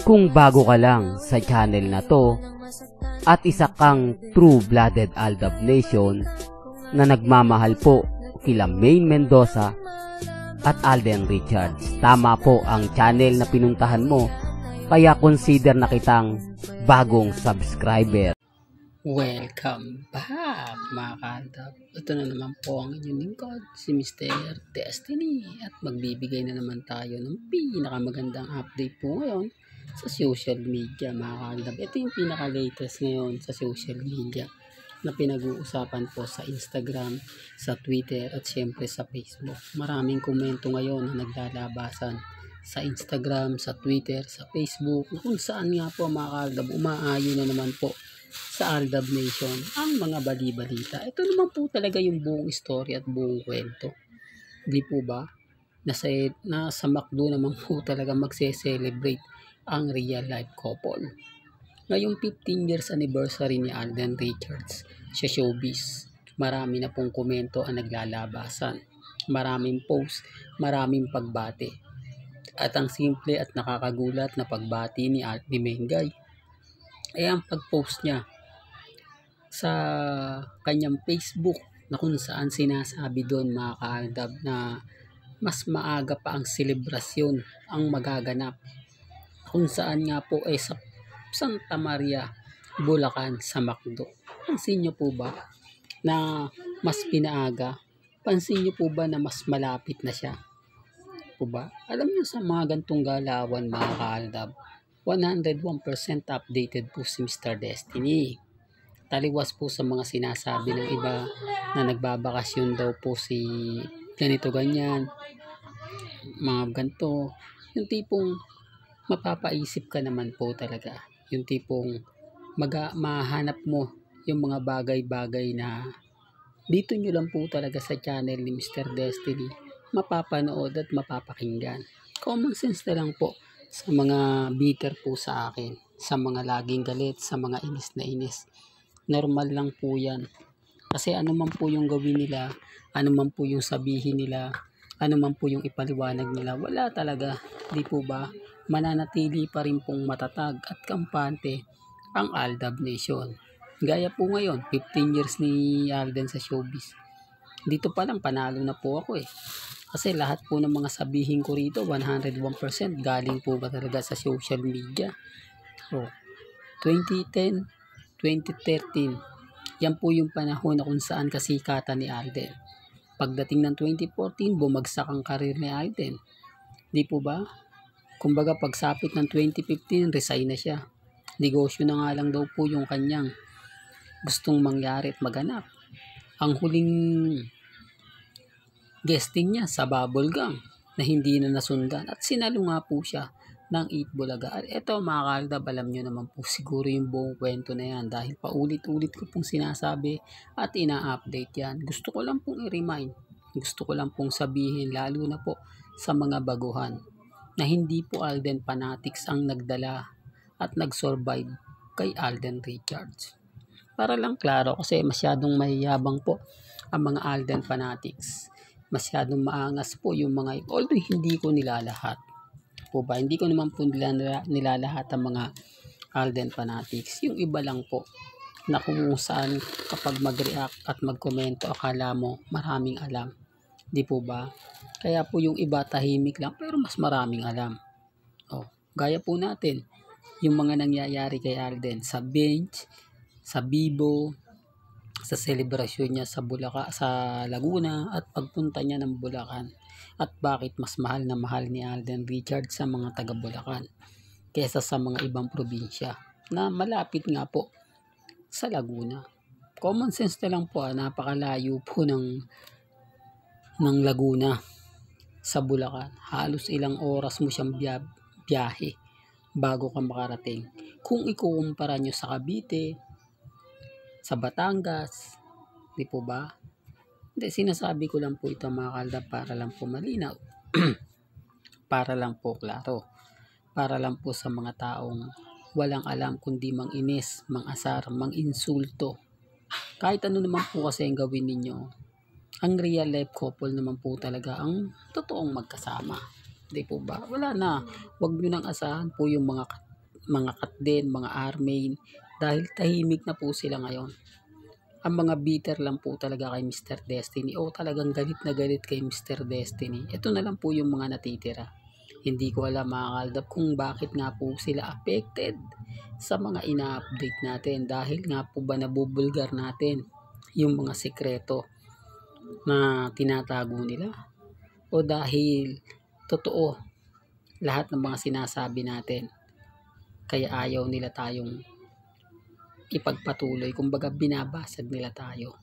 Kung bago ka lang sa channel na to at isa kang true-blooded Aldab Nation na nagmamahal po kila Maine Mendoza at Alden Richards, tama po ang channel na pinuntahan mo, kaya consider na kitang bagong subscriber. Welcome back mga kaaldab. Ito na naman po ang inyong lingkod, si Mr. Destiny, at magbibigay na naman tayo ng pinakamagandang update po ngayon sa social media mga kaaldab. Ito yung pinaka-latest ngayon sa social media na pinag-uusapan po sa Instagram, sa Twitter at syempre sa Facebook. Maraming komento ngayon na naglalabasan sa Instagram, sa Twitter, sa Facebook, kung saan nga po mga kaaldab umaayo na naman po sa Aldab Nation ang mga bali-balita. Ito naman po talaga yung buong story at buong kwento. Di po ba? Nasa McDo naman po talaga magse-celebrate ang real life couple. Ngayong 15 years anniversary ni Alden Richards sa showbiz, marami na pong komento ang naglalabasan. Maraming post, maraming pagbati. At ang simple at nakakagulat na pagbati ni Mengay ay ang pag-post niya sa kanyang Facebook na kung saan sinasabi doon mga kaaldab na mas maaga pa ang selebrasyon ang magaganap, kung saan nga po ay sa Santa Maria, Bulacan sa McDo. Pansin niyo po ba na mas pinaaga? Pansin niyo po ba na mas malapit na siya? Po ba? Alam niyo sa mga gantong galawan mga kaaldab, 101% updated po si Mr. Destiny. Taliwas po sa mga sinasabi ng iba na nagbabakasyon daw po si ganito ganyan, mga ganito. Yung tipong mapapaisip ka naman po talaga. Yung tipong mahanap mo yung mga bagay-bagay na dito nyo lang po talaga sa channel ni Mr. Destiny mapapanood at mapapakinggan. Common sense na lang po sa mga bitter po sa akin, sa mga laging galit, sa mga inis na inis. Normal lang po yan. Kasi ano man po yung gawin nila, ano man po yung sabihin nila, ano man po yung ipaliwanag nila, wala talaga. Di po ba? Mananatili pa rin pong matatag at kampante ang Aldab Nation. Gaya po ngayon, 15 years ni Alden sa showbiz. Dito pa lang panalo na po ako eh. Kasi lahat po ng mga sabihin ko rito, 101% galing po ba talaga sa social media. So, 2010, 2013, yan po yung panahon na kung saan kasikatan ni Alden. Pagdating ng 2014, bumagsak ang karir ni Alden. Di po ba? Kumbaga pagsapit ng 2015, resign na siya. Negosyo na nga lang daw po yung kanyang gustong mangyari at maganap. Ang huling guesting niya sa Bubble Gang na hindi na nasundan at sinalo nga po siya ng 8 Bulaga. At eto mga kaaldab, alam nyo naman po siguro yung buong kwento na yan dahil paulit-ulit ko pong sinasabi at ina-update yan. Gusto ko lang pong i-remind, gusto ko lang pong sabihin lalo na po sa mga baguhan na hindi po Alden fanatics ang nagdala at nag-survive kay Alden Richards. Para lang klaro kasi masyadong mayayabang po ang mga Alden fanatics. Masyadong maangas po yung mga, although hindi ko nilalahat po ba, hindi ko naman po nilalahat ang mga Alden fanatics. Yung iba lang po na kung saan kapag mag-react at mag-komento akala mo maraming alam, di po ba? Kaya po yung iba tahimik lang pero mas maraming alam. Gaya po natin yung mga nangyayari kay Alden sa bench, sa Bibo, sa selebrasyon niya sa Laguna at pagpunta niya ng Bulacan, at bakit mas mahal ni Alden Richards sa mga taga Bulacan kaysa sa mga ibang probinsya na malapit nga po sa Laguna. Common sense na lang po, napakalayo po ng Laguna sa Bulacan. Halos ilang oras mo siyang biyahe bago ka makarating. Kung ikukumpara nyo sa Cavite, sa Batangas, di po ba? Hindi, sinasabi ko lang po ito mga kaaldab para lang po malinaw. Para lang po klaro. Para lang po sa mga taong walang alam kundi manginis, mangasar, manginsulto. Kahit ano naman po kasi ang gawin ninyo, ang real life couple naman po talaga ang totoong magkasama. Di po ba? Wala na. Huwag nyo nang asahan po yung mga kat din, mga armain, dahil tahimik na po sila ngayon. Ang mga bitter lang po talaga kay Mr. Destiny o talagang galit na galit kay Mr. Destiny. Ito na lang po yung mga natitira. Hindi ko alam mga kaldab kung bakit nga po sila affected sa mga ina-update natin dahil nga po ba nabubulgar natin yung mga sekreto na tinatago nila o dahil totoo lahat ng mga sinasabi natin kaya ayaw nila tayong ipagpatuloy, kumbaga binabasag nila tayo.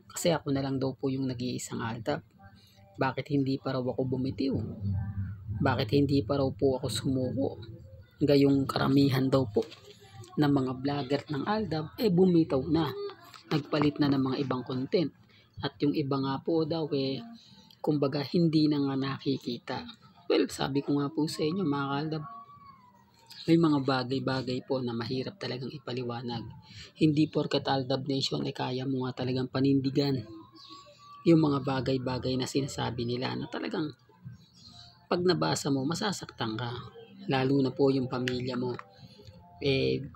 Kasi ako na lang daw po yung nag-iisang aldab. Bakit hindi pa raw ako bumitiw? Bakit hindi pa raw po ako sumuko? Gayong karamihan daw po ng mga vlogger ng aldab bumitaw na, nagpalit na ng mga ibang content, at yung iba nga po daw kumbaga hindi na nga nakikita. Well, sabi ko nga po sa inyo mga kaldab, may mga bagay-bagay po na mahirap talagang ipaliwanag. Hindi porket Aldab Nation kaya mo nga talagang panindigan yung mga bagay-bagay na sinasabi nila na talagang pag nabasa mo masasaktan ka. Lalo na po yung pamilya mo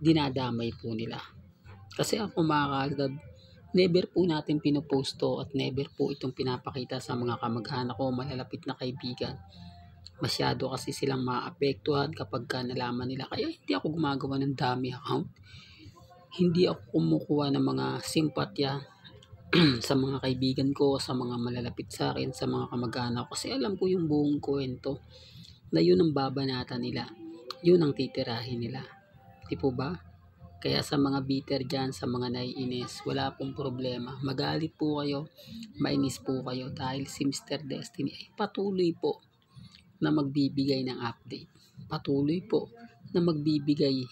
dinadamay po nila. Kasi ako mga Aldab, never po natin pinopost to at never po itong pinapakita sa mga kamag-anak ko, malalapit na kaibigan. Masyado kasi silang maapektuhan kapag nalaman nila. Kaya hindi ako gumagawa ng dummy account. Hindi ako kumukuha ng mga simpatya sa mga kaibigan ko, sa mga malalapit sa akin, sa mga kamag-anak. Kasi alam ko yung buong kwento na yun ang babanata nila. Yun ang titirahin nila. Di po ba? Kaya sa mga bitter dyan, sa mga naiinis, wala pong problema. Magalit po kayo, mainis po kayo dahil si Mr. Destiny ay patuloy po na magbibigay ng update. Patuloy po na magbibigay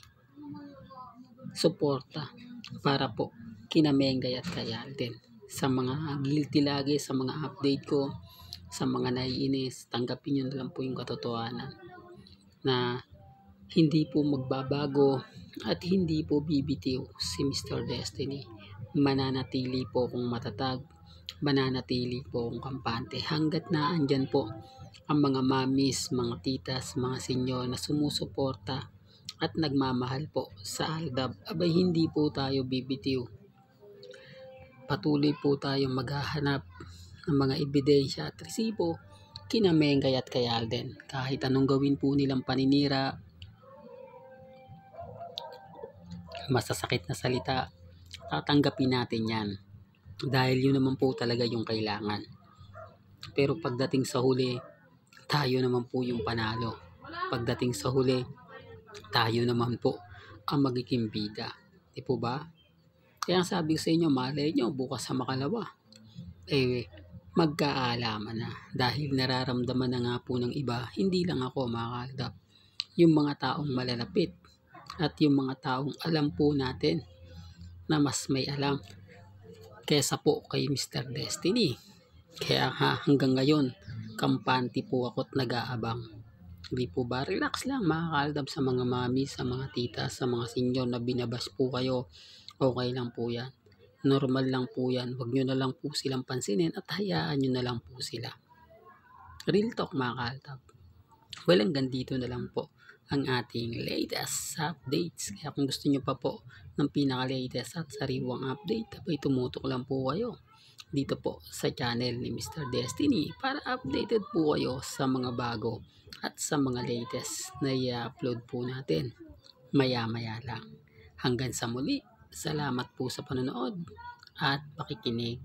suporta para po kina Mengay at kay Alden. Sa mga guilty lagi, sa mga update ko, sa mga naiinis, tanggapin nyo na lang po yung katotohanan na hindi po magbabago at hindi po bibitiw si Mr. Destiny. Mananatili po kung matatag, mananatili po kung kampante hanggat na andyan po ang mga mamis, mga titas, mga senyor na sumusuporta at nagmamahal po sa Aldab. Abay hindi po tayo bibitiw. Patuloy po tayong maghahanap ng mga ebidensya at resibo kina Mengay at kay Alden. Kahit anong gawin po nilang paninira, masasakit na salita, tatanggapin natin yan. Dahil yun naman po talaga yung kailangan. Pero pagdating sa huli, tayo naman po yung panalo. Pagdating sa huli, tayo naman po ang magiging bida. Di po ba? Kaya sabi ko sa inyo, malay nyo, bukas sa makalawa, magkaalaman na. Dahil nararamdaman na nga po ng iba, hindi lang ako mga kaldab, yung mga taong malalapit at yung mga taong alam po natin na mas may alam kesa po kay Mr. Destiny. Kaya hanggang ngayon, kampante po ako at nag-aabang. Hindi po ba? Relax lang mga kaldab, sa mga mami, sa mga tita, sa mga senyor na binabas po kayo. Okay lang po yan. Normal lang po yan. Huwag nyo na lang po silang pansinin at hayaan nyo na lang po sila. Real talk mga kaldab. Well, hanggang dito na lang po ang ating latest updates. Kaya kung gusto nyo pa po ng pinaka-latest at sariwang update, abay tumutok lang po kayo dito po sa channel ni Mr. Destiny para updated po kayo sa mga bago at sa mga latest na i-upload po natin maya-maya lang. Hanggang sa muli, salamat po sa panonood at pakikinig.